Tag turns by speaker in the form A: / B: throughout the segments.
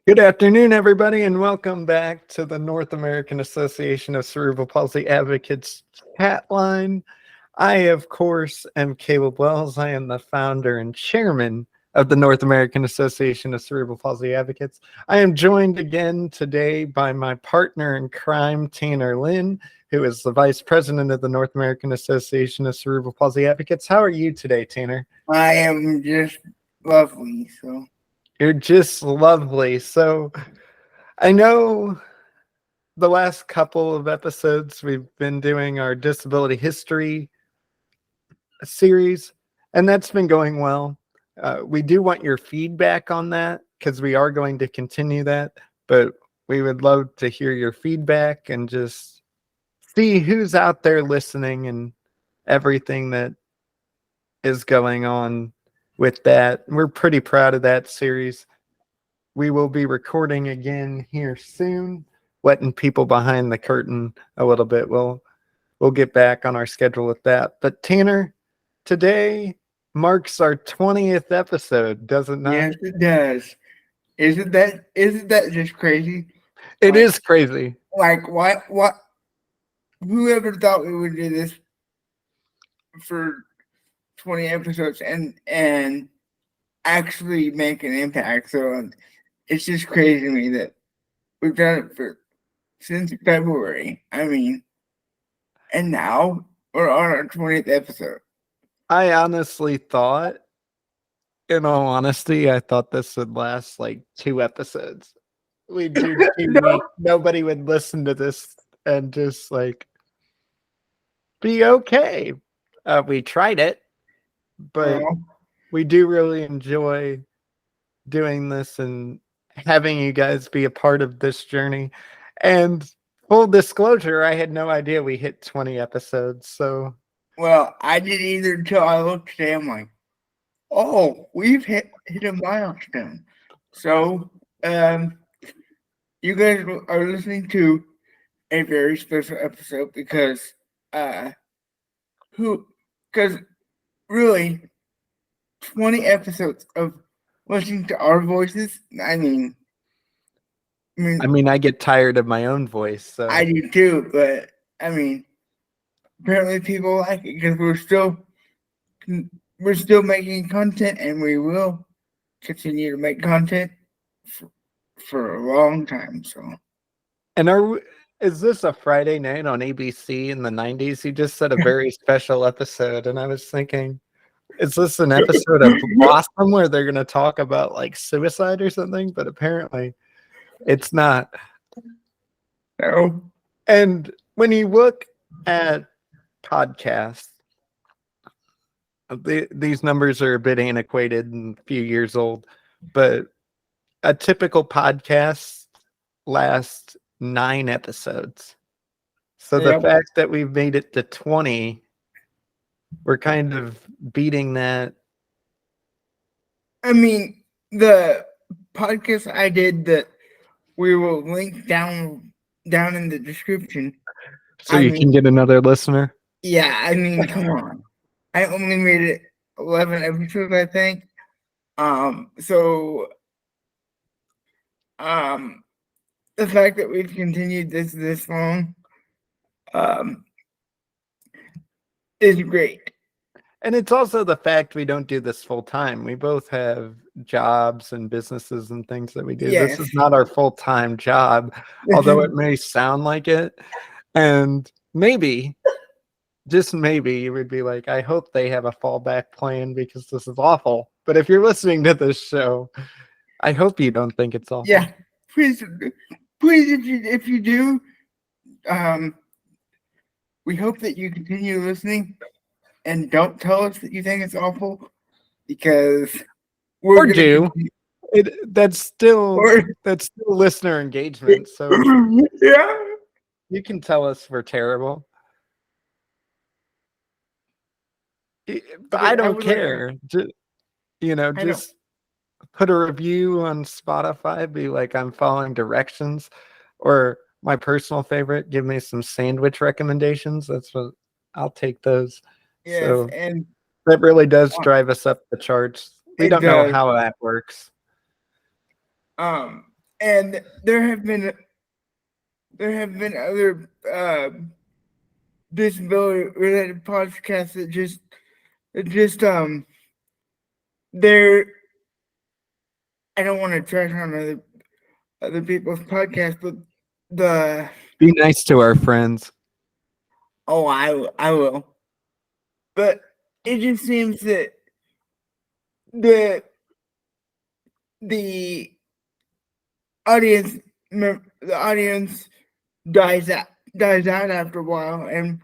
A: Good afternoon, everybody, and welcome back to the North American Association of Cerebral Palsy Advocates Chatline. I, of course, am Caleb Wells. I am the founder and chairman of the North American Association of Cerebral Palsy Advocates. I am joined again today by my partner in crime, Tanner Lynn, who is the vice president of the North American Association of Cerebral Palsy Advocates. How are you today, Tanner?
B: I am just lovely. So
A: You're just lovely. So I know the last couple of episodes we've been doing our disability history series, and that's been going well. We do want your feedback on that because we are going to continue that, but we would love to hear your feedback and just see who's out there listening and everything that is going on with that. We're pretty proud of that series. We will be recording again here soon, letting people behind the curtain a little bit. We'll get back on our schedule with that. But Tanner, today marks our 20th episode, does it not?
B: yes, it does. Isn't that just crazy?
A: It is crazy.
B: Like what? Whoever thought we would do this for 20 episodes and actually make an impact? So it's just crazy to me that we've done it since February. I mean, and now we're on our 20th episode.
A: I honestly thought, in all honesty, I thought this would last like 2 episodes. We'd do 2 weeks. Nobody would listen to this and just like be okay. We tried it, but we do really enjoy doing this and having you guys be a part of this journey. And full disclosure, I had no idea we hit 20 episodes. So,
B: well, I didn't either until I looked today. I'm like, oh, we've hit a milestone. So, you guys are listening to a very special episode because really 20 episodes of listening to our voices. I
A: get tired of my own voice. So
B: I do too, but I mean, apparently people like it because we're still making content, and we will continue to make content for a long time. So,
A: and is this a Friday night on ABC in the 90s? You just said a very special episode, and I was thinking, is this an episode of Blossom where they're going to talk about like suicide or something? But apparently it's not.
B: No.
A: And when you look at podcasts, these numbers are a bit antiquated and a few years old, but a typical podcast lasts 9 episodes. So the fact that we've made it to 20, we're kind of beating that.
B: I mean, the podcast I did that we will link down in the description.
A: So you can get another listener?
B: Yeah, I mean, come on. I only made it 11 episodes, I think. So the fact that we've continued this long is great.
A: And it's also the fact we don't do this full time. We both have jobs and businesses and things that we do. Yes. This is not our full-time job, although it may sound like it. And maybe, just maybe, you would be like, I hope they have a fallback plan because this is awful. But if you're listening to this show, I hope you don't think it's awful.
B: Yeah, please, if you do, we hope that you continue listening. And don't tell us that you think it's awful, because
A: that's still listener engagement. So
B: yeah,
A: you can tell us we're terrible, but I don't care. Just put a review on Spotify. Be like, I'm following directions, or my personal favorite, give me some sandwich recommendations. That's what I'll take those.
B: Yes,
A: so
B: and
A: that really does drive us up the charts. We don't know how that works.
B: And there have been other disability related podcasts that just they're, I don't want to trash on other people's podcasts, but the
A: Be nice to our friends.
B: oh, I will, but it just seems that the the the audience dies out after a while, and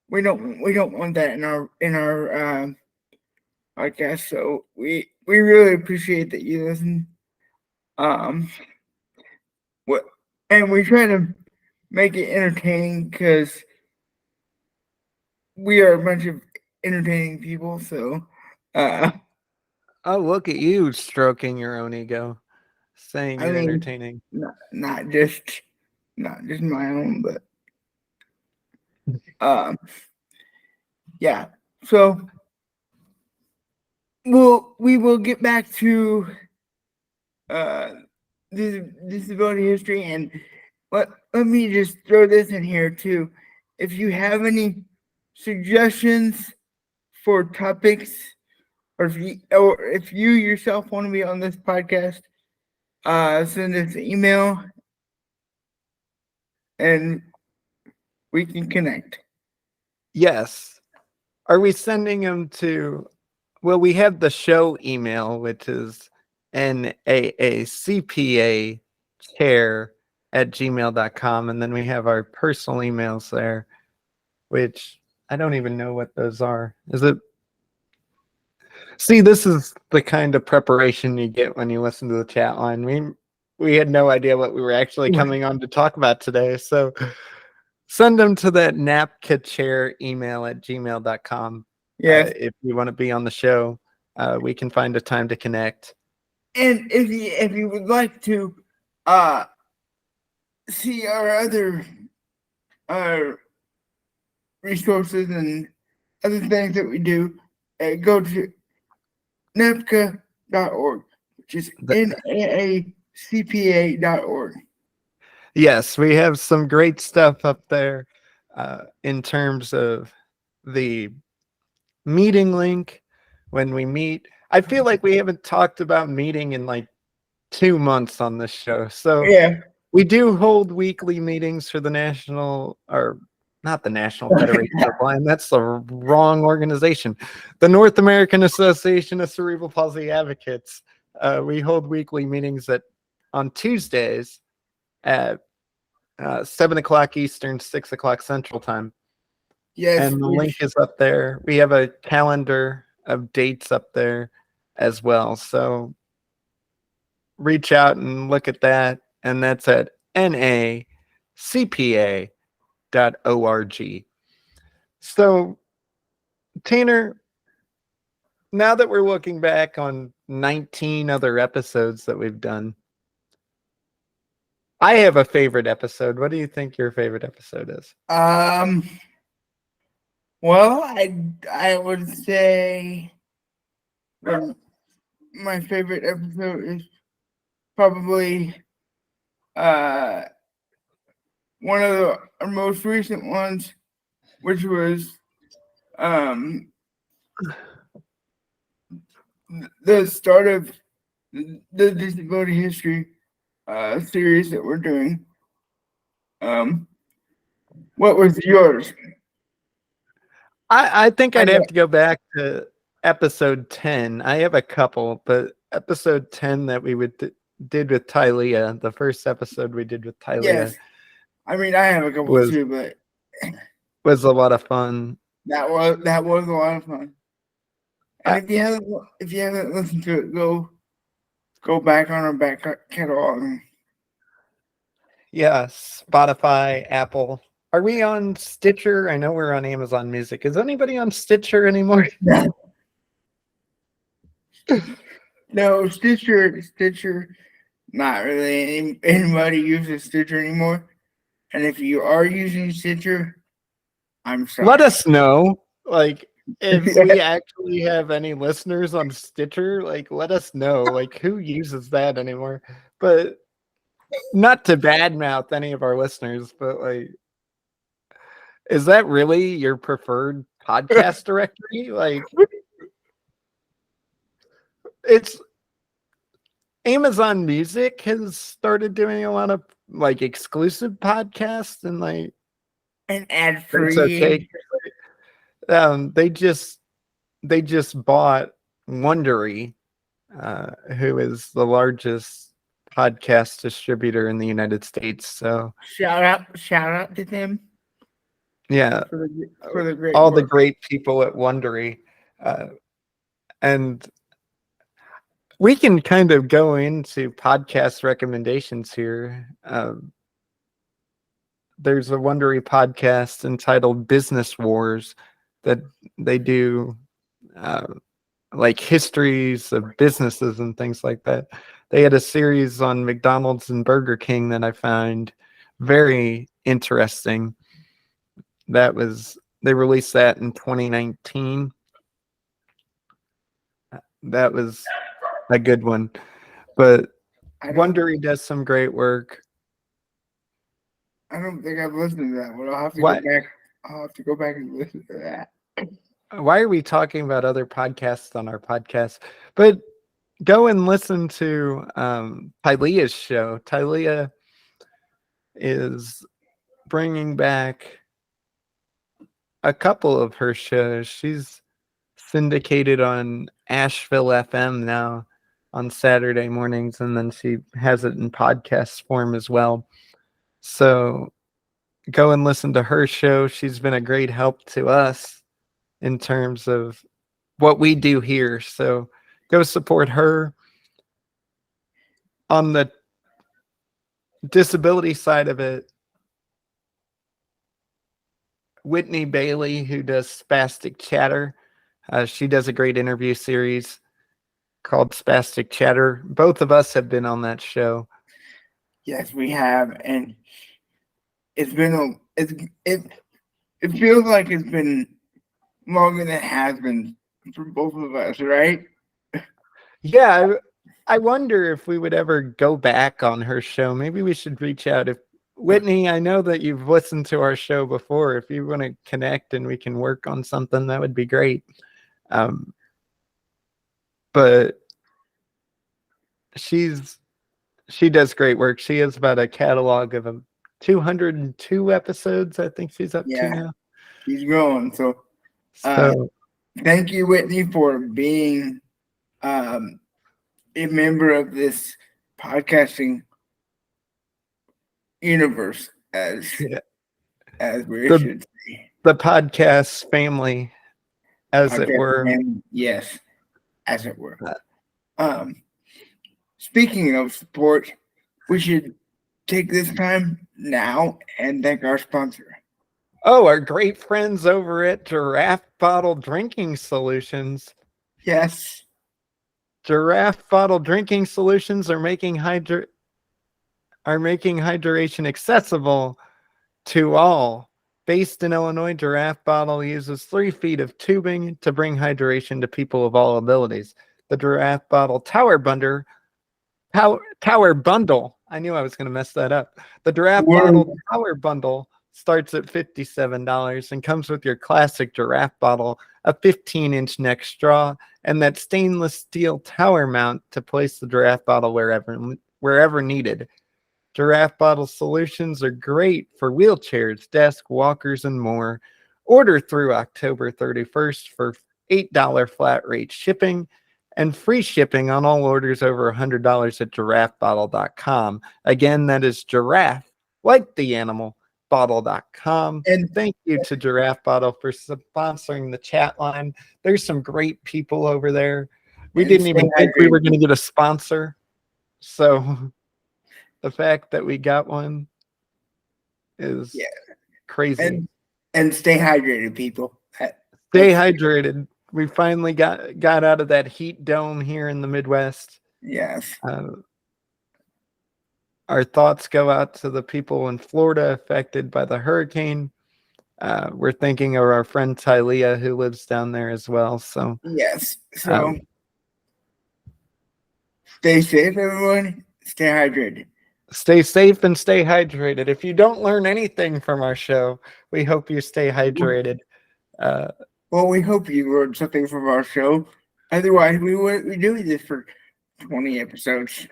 B: we don't want that in our podcast. So we really appreciate that you listen. What and we try to make it entertaining because we are a bunch of entertaining people. So
A: Oh, look at you stroking your own ego, saying
B: I
A: you're
B: mean,
A: entertaining.
B: not just my own, but yeah. So we will get back to disability history, and let me just throw this in here too. If you have any suggestions for topics, or if you yourself want to be on this podcast, send us an email and we can connect.
A: Yes. Are we sending them to? Well, we have the show email, which is naacpa@gmail.com, and then we have our personal emails there, which I don't even know what those are. Is it? See, this is the kind of preparation you get when you listen to the chat line. We had no idea what we were actually coming on to talk about today, so send them to that napka chair email at gmail.com.
B: Yes.
A: If you want to be on the show, we can find a time to connect.
B: And if you would like to see our other resources and other things that we do, go to NAPCA.org, which is NAACPA.org.
A: Yes, we have some great stuff up there in terms of the meeting link when we meet. I feel like we haven't talked about meeting in like 2 months on this show. So
B: Yeah.
A: we do hold weekly meetings for the national, or not the National Federation of Blind. That's the wrong organization. The North American Association of Cerebral Palsy Advocates. We hold weekly meetings on Tuesdays at 7 o'clock Eastern, 6 o'clock Central Time.
B: Yes.
A: And the link is up there. We have a calendar of dates up there as well. So reach out and look at that. And that's at nacpa.org. So, Tanner, now that we're looking back on 19 other episodes that we've done, I have a favorite episode. What do you think your favorite episode is?
B: Well, I would say my favorite episode is probably one of our most recent ones, which was the start of the disability history series that we're doing. What was yours?
A: I think I'd have to go back to episode 10. I have a couple, but episode 10 that we did with Tylea, the first episode we did with Tylea.
B: Yes. I mean, I have a couple too, but
A: was a lot of fun.
B: That was a lot of fun. And if you haven't listened to it, go back on our back catalog.
A: Yeah, Spotify, Apple. Are we on Stitcher? I know we're on Amazon Music. Is anybody on Stitcher anymore?
B: No, Stitcher. Not really anybody uses Stitcher anymore. And if you are using Stitcher, I'm sorry.
A: Let us know. Like, if we actually have any listeners on Stitcher, like, let us know. Like, who uses that anymore? But not to badmouth any of our listeners, but like, is that really your preferred podcast directory? Like, it's Amazon Music has started doing a lot of like exclusive podcasts, and like,
B: And ad
A: it's okay.
B: free.
A: They just bought Wondery, who is the largest podcast distributor in the United States. So
B: Shout out to them
A: yeah,
B: for the great
A: all the
B: work.
A: great people at Wondery, and we can kind of go into podcast recommendations here. There's a Wondery podcast entitled Business Wars that they do, like histories of businesses and things like that. They had a series on McDonald's and Burger King that I found very interesting. They released that in 2019. That was a good one. But Wondery does some great work.
B: I don't think I've listened to that one. I'll have to
A: What?
B: go back. I'll have to go back and listen to that.
A: Why are we talking about other podcasts on our podcast? But go and listen to Tylea's show. Tylea is bringing back a couple of her shows. She's syndicated on Asheville FM now on Saturday mornings, and then she has it in podcast form as well. So go and listen to her show. She's been a great help to us in terms of what we do here. So go support her. On the disability side of it, Whitney Bailey, who does Spastic Chatter, she does a great interview series called Spastic Chatter. Both of us have been on that show.
B: Yes, we have, and it's been it feels like it's been longer than it has been for both of us, right?
A: Yeah, I wonder if we would ever go back on her show. Maybe we should reach out. If Whitney, I know that you've listened to our show before. If you want to connect and we can work on something, that would be great. But she does great work. She has about a catalog of 202 episodes, I think she's up to now.
B: She's growing. So thank you, Whitney, for being a member of this podcasting universe, as we should say.
A: The podcast family, as it were.
B: Yes, as it were. Speaking of support, we should take this time now and thank our sponsor.
A: Oh, our great friends over at Giraffe Bottle Drinking Solutions.
B: Yes.
A: Giraffe Bottle Drinking Solutions are making hydration accessible to all. Based in Illinois, Giraffe Bottle uses 3 feet of tubing to bring hydration to people of all abilities. The Giraffe Bottle Tower Bundle. I knew I was going to mess that up. The Giraffe Bottle Tower Bundle starts at $57 and comes with your classic Giraffe bottle, a 15-inch neck straw, and that stainless steel tower mount to place the Giraffe bottle wherever needed. Giraffe Bottle solutions are great for wheelchairs, desk walkers, and more. Order through October 31st for $8 flat rate shipping and free shipping on all orders over $100 at giraffebottle.com. Again, that is giraffe, like the animal, bottle.com. And thank you to Giraffe Bottle for sponsoring the chat line. There's some great people over there. We didn't even think we were going to get a sponsor. So the fact that we got one is crazy.
B: And stay hydrated, people.
A: Stay hydrated. We finally got out of that heat dome here in the Midwest.
B: Yes.
A: Our thoughts go out to the people in Florida affected by the hurricane. We're thinking of our friend Tylea, who lives down there as well. So
B: yes. So stay safe, everyone. Stay hydrated.
A: Stay safe and stay hydrated. If you don't learn anything from our show, we hope you stay hydrated.
B: Well, we hope you learned something from our show. Otherwise, we wouldn't be doing this for 20 episodes.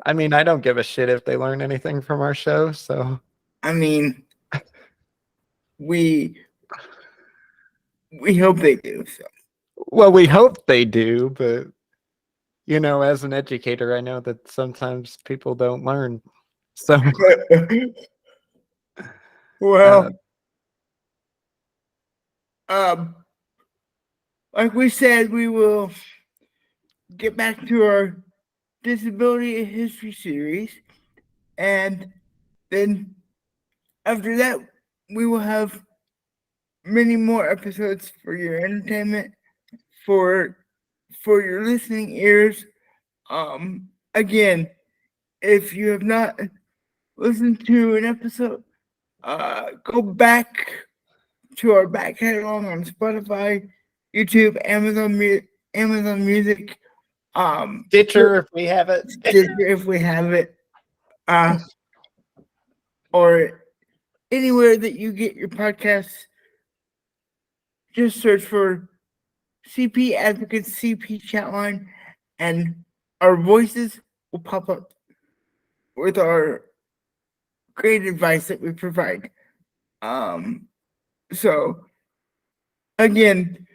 A: I mean, I don't give a shit if they learn anything from our show. So,
B: I mean, we hope they do. So,
A: well, we hope they do, but you know, as an educator, I know that sometimes people don't learn. So,
B: well, like we said, we will get back to our disability history series, and then after that, we will have many more episodes for your entertainment, for your listening ears. Again, if you have not listened to an episode, go back to our back catalog on Spotify, YouTube, Amazon Music,
A: Stitcher if we have it.
B: Stitcher if we have it, or anywhere that you get your podcasts. Just search for CP Advocates, CP Chatline, and our voices will pop up with our great advice that we provide. So again,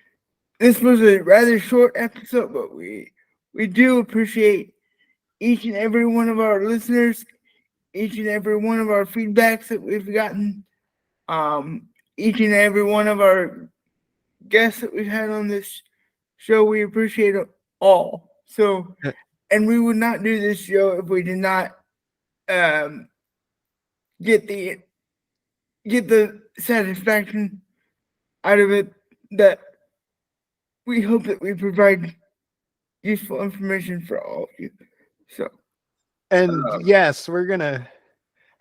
B: this was a rather short episode, but we do appreciate each and every one of our listeners, each and every one of our feedbacks that we've gotten, each and every one of our guests that we've had on this show. We appreciate it all. So, and we would not do this show if we did not get the satisfaction out of it, that we hope that we provide useful information for all of you. So,
A: And yes, we're gonna,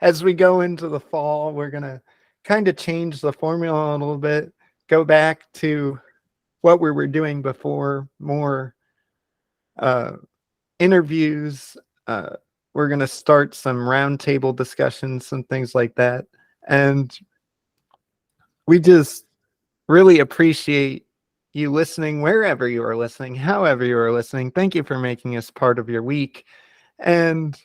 A: as we go into the fall, we're gonna kind of change the formula a little bit, go back to what we were doing before, more interviews. We're gonna start some roundtable discussions and things like that. And we just really appreciate you listening wherever you are listening, however you are listening. Thank you for making us part of your week. And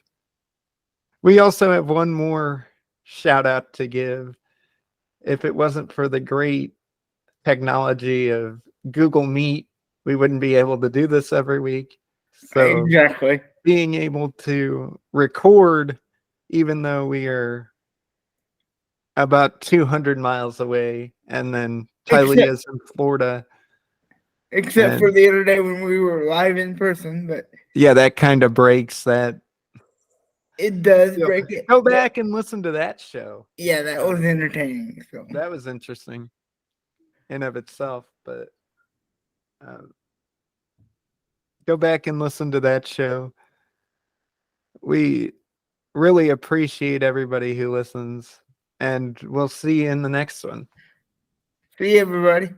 A: we also have one more shout out to give. If it wasn't for the great technology of Google Meet, we wouldn't be able to do this every week. So
B: exactly,
A: being able to record, even though we are about 200 miles away, and then Tylea's in Florida.
B: Except for the other day when we were live in person, but
A: yeah, that kind of breaks that.
B: It does break it.
A: Go back and listen to that show.
B: Yeah, that was entertaining. So
A: that was interesting in of itself, but go back and listen to that show. We really appreciate everybody who listens, and we'll see you in the next one.
B: See you, everybody.